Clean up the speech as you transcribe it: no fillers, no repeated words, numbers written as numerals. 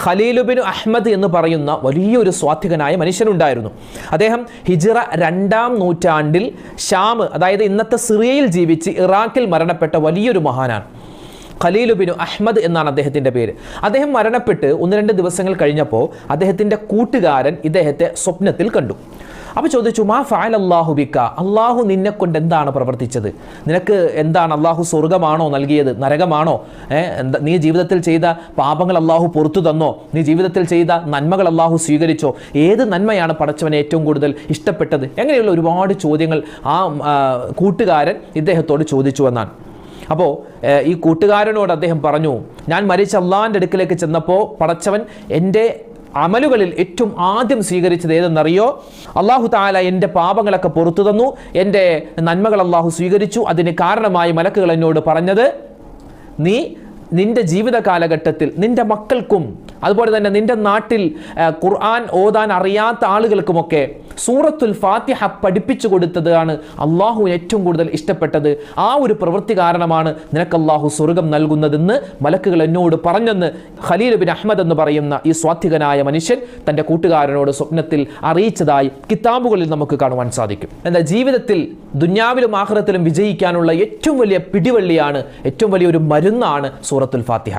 Khaleel bin Ahmad എന്ന് പറയുന്ന വലിയൊരു സ്വാത്വികനായ മനുഷ്യനുണ്ടായിരുന്നു. അദ്ദേഹം ഹിജ്റ 2-ാം നൂറ്റാണ്ടിൽ ഷാം, അതായത് ഇന്നത്തെ സിറിയയിൽ ജീവിച്ച് ഇറാഖിൽ മരണപ്പെട്ട വലിയൊരു മഹാനാണ്. ഖലീൽ ബിൻ അഹ്മദ് എന്നാണ് അദ്ദേഹത്തിൻ്റെ പേര്. അദ്ദേഹം മരണപ്പെട്ട് 1-2 ദിവസങ്ങൾ കഴിഞ്ഞപ്പോൾ അദ്ദേഹത്തിൻ്റെ കൂട്ടുകാരൻ ഇദ്ദേഹത്തെ സ്വപ്നത്തിൽ കണ്ടു. അപ്പോൾ ചോദിച്ചു, മാ ഫഅല അല്ലാഹു ബിക, അള്ളാഹു നിന്നെ കൊണ്ട് എന്താണ് പ്രവർത്തിച്ചത്? നിനക്ക് എന്താണ് അള്ളാഹു സ്വർഗമാണോ നൽകിയത്, നരകമാണോ? നീ ജീവിതത്തിൽ ചെയ്ത പാപങ്ങൾ അള്ളാഹു പുറത്തു തന്നോ? നീ ജീവിതത്തിൽ ചെയ്ത നന്മകൾ അള്ളാഹു സ്വീകരിച്ചോ? ഏത് നന്മയാണ് പടച്ചവനെ ഏറ്റവും കൂടുതൽ ഇഷ്ടപ്പെട്ടത്? എങ്ങനെയുള്ള ഒരുപാട് ചോദ്യങ്ങൾ ആ കൂട്ടുകാരൻ ഇദ്ദേഹത്തോട് ചോദിച്ചു എന്നാണ്. അപ്പോൾ ഈ കൂട്ടുകാരനോട് അദ്ദേഹം പറഞ്ഞു, ഞാൻ മരിച്ച അള്ളാഹിൻ്റെ അടുക്കിലേക്ക് ചെന്നപ്പോൾ പടച്ചവൻ എൻ്റെ അമലുകളിൽ ഏറ്റവും ആദ്യം സ്വീകരിച്ചത് ഏതെന്നറിയോ? അള്ളാഹു തആല എൻ്റെ പാപങ്ങളൊക്കെ പുറത്തു തന്നു, എൻ്റെ നന്മകൾ അള്ളാഹു സ്വീകരിച്ചു. അതിന് കാരണമായി മലക്കുകൾ എന്നോട് പറഞ്ഞത്, നീ നിന്റെ ജീവിത കാലഘട്ടത്തിൽ നിന്റെ മക്കൾക്കും അതുപോലെ തന്നെ നിന്റെ നാട്ടിൽ ഖുർആൻ ഓതാൻ അറിയാത്ത ആളുകൾക്കുമൊക്കെ സൂറത്തുൽ ഫാത്തിഹ പഠിപ്പിച്ചു കൊടുത്തതാണ് അള്ളാഹുവിന് ഏറ്റവും കൂടുതൽ ഇഷ്ടപ്പെട്ടത്. ആ ഒരു പ്രവൃത്തി കാരണമാണ് നിനക്ക് അള്ളാഹു സ്വർഗം നൽകുന്നതെന്ന് മലക്കുകൾ എന്നോട് പറഞ്ഞെന്ന് ഖലീൽ ബിൻ അഹ്മദ് എന്ന് പറയുന്ന ഈ സ്വാത്വികനായ മനുഷ്യൻ തൻ്റെ കൂട്ടുകാരനോട് സ്വപ്നത്തിൽ അറിയിച്ചതായി കിതാബുകളിൽ നമുക്ക് കാണുവാൻ സാധിക്കും. എന്നാൽ ജീവിതത്തിൽ ദുനിയാവിലും ആഖിറത്തിലും വിജയിക്കാനുള്ള ഏറ്റവും വലിയ പിടിവള്ളിയാണ്, ഏറ്റവും വലിയൊരു മരുന്നാണ് സൂറത്തുൽ ഫാത്തിഹ.